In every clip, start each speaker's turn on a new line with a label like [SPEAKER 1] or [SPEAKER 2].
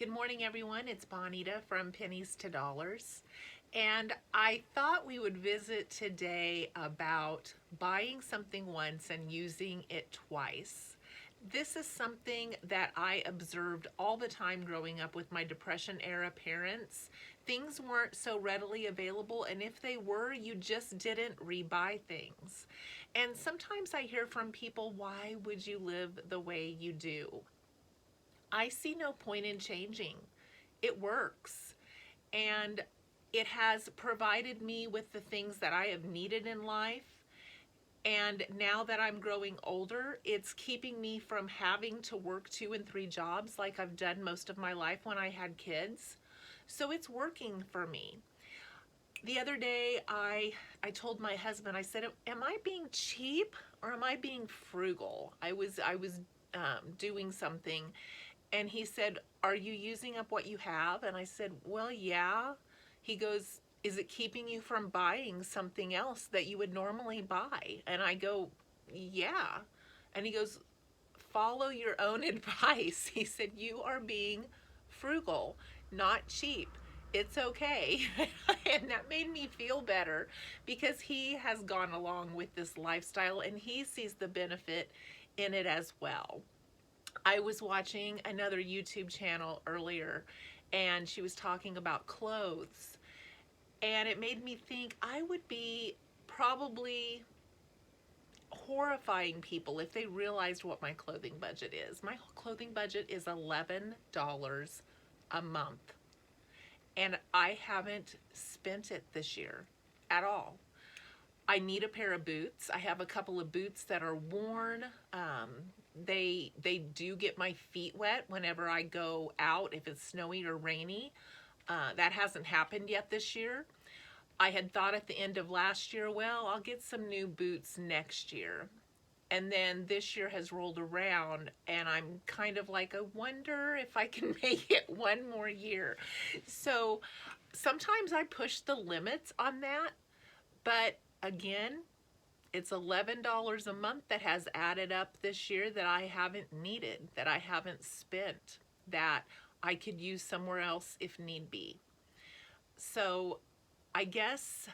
[SPEAKER 1] Good morning, everyone. It's Bonita from Pennies to Dollars. And I thought we would visit today about buying something once and using it twice. This is something that I observed all the time growing up with my Depression era parents. Things weren't so readily available, and if they were, you just didn't rebuy things. And sometimes I hear from people, why would you live the way you do? I see no point in changing. It works. And it has provided me with the things that I have needed in life. And now that I'm growing older, it's keeping me from having to work 2 and 3 jobs like I've done most of my life when I had kids. So it's working for me. The other day, I told my husband, I said, am I being cheap or am I being frugal? I was doing something. And he said, are you using up what you have? And I said, well, yeah. He goes, is it keeping you from buying something else that you would normally buy? And I go, yeah. And he goes, follow your own advice. He said, you are being frugal, not cheap. It's okay. And that made me feel better because he has gone along with this lifestyle and he sees the benefit in it as well. I was watching another YouTube channel earlier and she was talking about clothes, and it made me think I would be probably horrifying people if they realized what my clothing budget is. My clothing budget is $11 a month, and I haven't spent it this year at all. I need a pair of boots. I have a couple of boots that are worn. They do get my feet wet whenever I go out, if it's snowy or rainy. That hasn't happened yet this year. I had thought at the end of last year, well, I'll get some new boots next year. And then this year has rolled around and I'm kind of like, I wonder if I can make it one more year. So sometimes I push the limits on that, but again, it's $11 a month that has added up this year that I haven't needed, that I haven't spent, that I could use somewhere else if need be. So I guess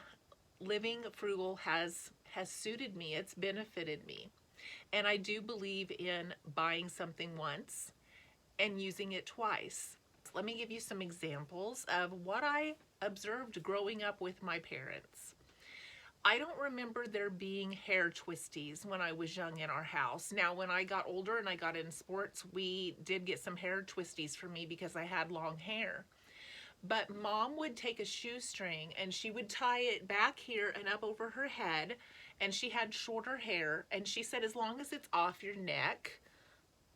[SPEAKER 1] living frugal has suited me. It's benefited me. And I do believe in buying something once and using it twice. Let me give you some examples of what I observed growing up with my parents. I don't remember there being hair twisties when I was young in our house. Now, when I got older and I got in sports, we did get some hair twisties for me because I had long hair. But Mom would take a shoestring and she would tie it back here and up over her head, and she had shorter hair, and she said, as long as it's off your neck,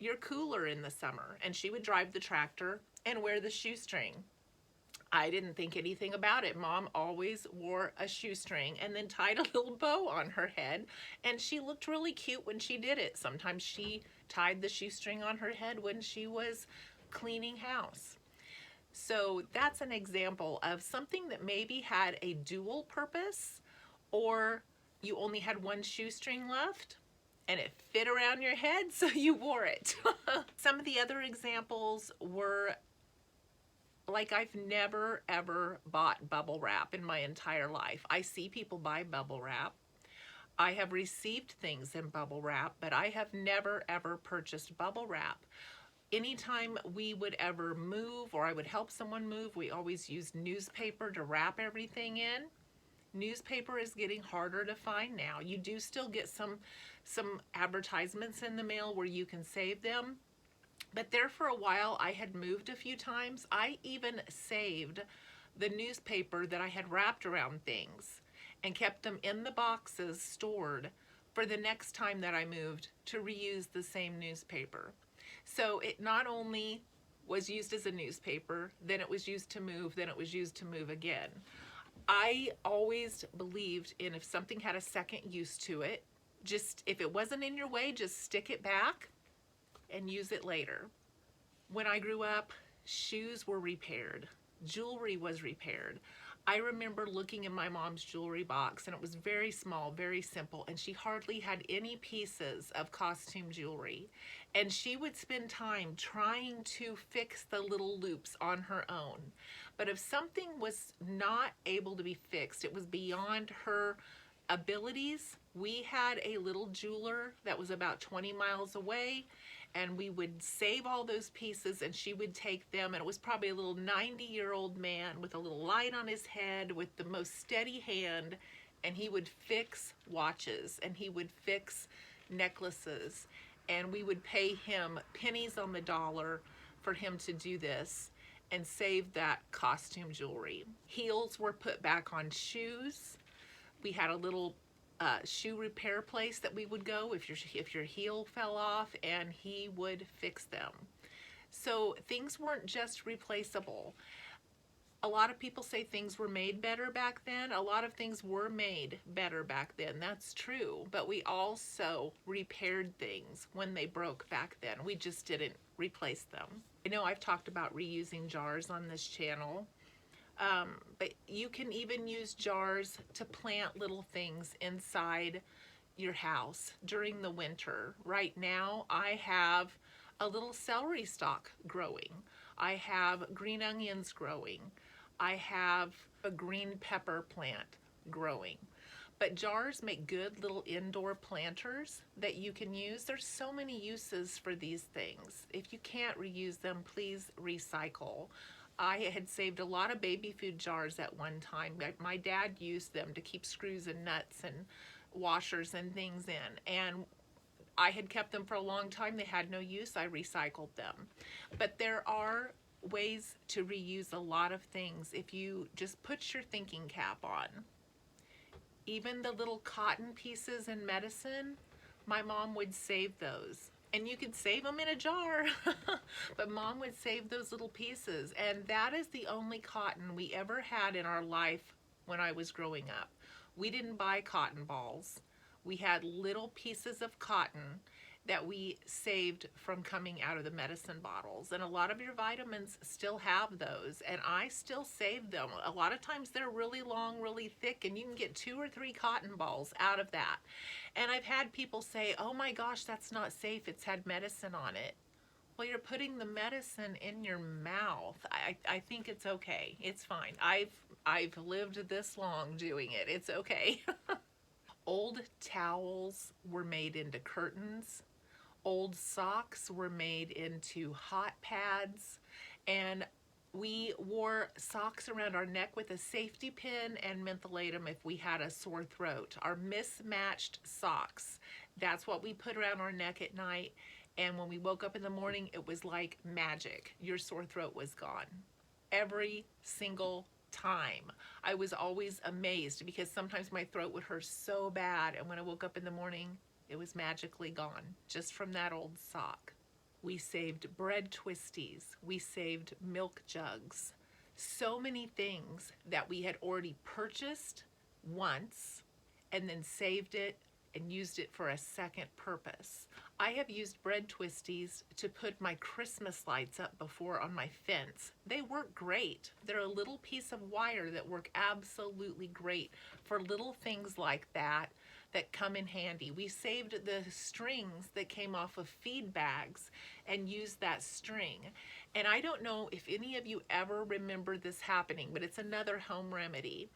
[SPEAKER 1] you're cooler in the summer. And she would drive the tractor and wear the shoestring. I didn't think anything about it. Mom always wore a shoestring and then tied a little bow on her head, and she looked really cute when she did it. Sometimes she tied the shoestring on her head when she was cleaning house. So that's an example of something that maybe had a dual purpose, or you only had one shoestring left and it fit around your head, so you wore it. Some of the other examples were, like, I've never ever bought bubble wrap in my entire life. I see people buy bubble wrap. I have received things in bubble wrap, but I have never ever purchased bubble wrap. Anytime we would ever move or I would help someone move, we always used newspaper to wrap everything in. Newspaper is getting harder to find now. You do still get some advertisements in the mail where you can save them. But there for a while, I had moved a few times. I even saved the newspaper that I had wrapped around things and kept them in the boxes stored for the next time that I moved to reuse the same newspaper. So it not only was used as a newspaper, then it was used to move, then it was used to move again. I always believed in, if something had a second use to it, just if it wasn't in your way, just stick it back and use it later. When I grew up, shoes were repaired, jewelry was repaired. I remember looking in my mom's jewelry box, and it was very small, very simple, and she hardly had any pieces of costume jewelry. And she would spend time trying to fix the little loops on her own. But if something was not able to be fixed, it was beyond her abilities. We had a little jeweler that was about 20 miles away, and we would save all those pieces, and she would take them, and it was probably a little 90-year-old man with a little light on his head with the most steady hand, and he would fix watches and he would fix necklaces, and we would pay him pennies on the dollar for him to do this and save that costume jewelry. Heels were put back on shoes. We had a little shoe repair place that we would go if your heel fell off, and he would fix them. So things weren't just replaceable. A lot of people say things were made better back then. A lot of things were made better back then. That's true. But we also repaired things when they broke back then. We just didn't replace them. I know I've talked about reusing jars on this channel. But you can even use jars to plant little things inside your house during the winter. Right now, I have a little celery stalk growing. I have green onions growing. I have a green pepper plant growing. But jars make good little indoor planters that you can use. There's so many uses for these things. If you can't reuse them, please recycle. I had saved a lot of baby food jars at one time. My dad used them to keep screws and nuts and washers and things in. And I had kept them for a long time. They had no use. I recycled them. But there are ways to reuse a lot of things if you just put your thinking cap on. Even the little cotton pieces in medicine, my mom would save those. And you could save them in a jar, but mom would save those little pieces. And that is the only cotton we ever had in our life when I was growing up. We didn't buy cotton balls. We had little pieces of cotton that we saved from coming out of the medicine bottles. And a lot of your vitamins still have those, and I still save them. A lot of times they're really long, really thick, and you can get 2 or 3 cotton balls out of that. And I've had people say, oh my gosh, that's not safe, it's had medicine on it. Well, you're putting the medicine in your mouth. I think it's okay. It's fine. I've lived this long doing it. It's okay. Old towels were made into curtains. Old socks were made into hot pads, and we wore socks around our neck with a safety pin and mentholatum if we had a sore throat. Our mismatched socks, that's what we put around our neck at night, and when we woke up in the morning, it was like magic. Your sore throat was gone. Every single time. I was always amazed because sometimes my throat would hurt so bad, and when I woke up in the morning, it was magically gone just from that old sock. We saved bread twisties. We saved milk jugs. So many things that we had already purchased once and then saved it and used it for a second purpose. I have used bread twisties to put my Christmas lights up before on my fence. They work great. They're a little piece of wire that work absolutely great for little things like that that come in handy. We saved the strings that came off of feed bags and used that string. And I don't know if any of you ever remember this happening, but it's another home remedy.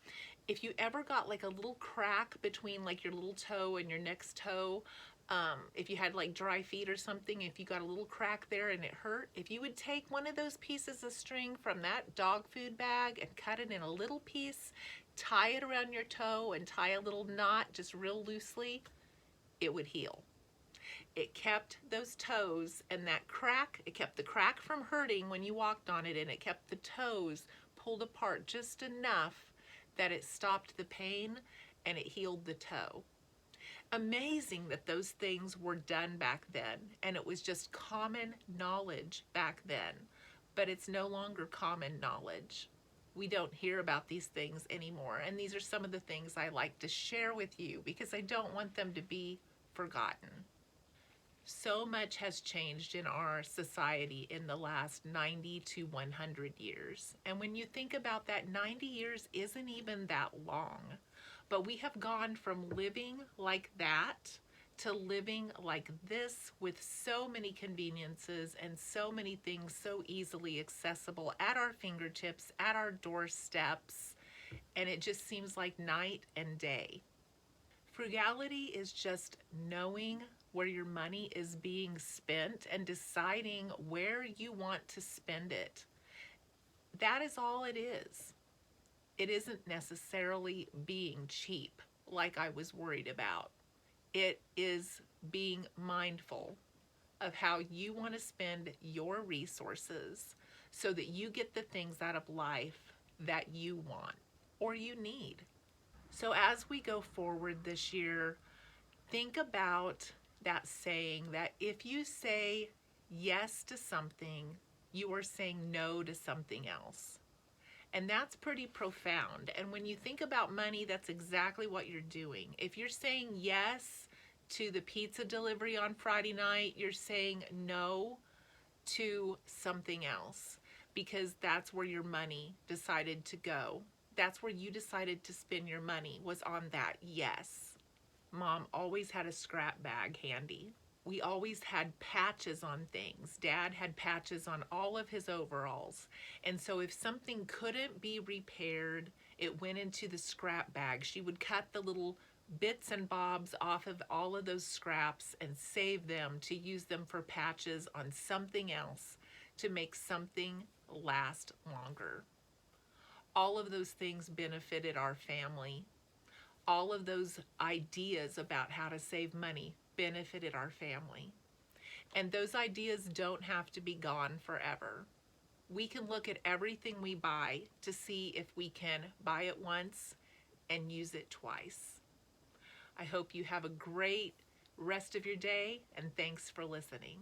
[SPEAKER 1] If you ever got like a little crack between like your little toe and your next toe, if you had like dry feet or something, if you got a little crack there and it hurt, if you would take one of those pieces of string from that dog food bag and cut it in a little piece, tie it around your toe and tie a little knot just real loosely, it would heal. It kept those toes and that crack, it kept the crack from hurting when you walked on it, and it kept the toes pulled apart just enough that it stopped the pain and it healed the toe. Amazing that those things were done back then, and it was just common knowledge back then, but it's no longer common knowledge. We don't hear about these things anymore, and these are some of the things I like to share with you because I don't want them to be forgotten. So much has changed in our society in the last 90 to 100 years. And when you think about that, 90 years isn't even that long. But we have gone from living like that to living like this with so many conveniences and so many things so easily accessible at our fingertips, at our doorsteps. And it just seems like night and day. Frugality is just knowing where your money is being spent and deciding where you want to spend it. That is all it is. It isn't necessarily being cheap like I was worried about. It is being mindful of how you want to spend your resources so that you get the things out of life that you want or you need. So as we go forward this year, think about that saying that if you say yes to something, you are saying no to something else. And that's pretty profound. And when you think about money, that's exactly what you're doing. If you're saying yes to the pizza delivery on Friday night, you're saying no to something else because that's where your money decided to go. That's where you decided to spend your money, was on that yes. Mom always had a scrap bag handy. We always had patches on things. Dad had patches on all of his overalls. And so if something couldn't be repaired, it went into the scrap bag. She would cut the little bits and bobs off of all of those scraps and save them to use them for patches on something else to make something last longer. All of those things benefited our family. All of those ideas about how to save money benefited our family. And those ideas don't have to be gone forever. We can look at everything we buy to see if we can buy it once and use it twice. I hope you have a great rest of your day, and thanks for listening.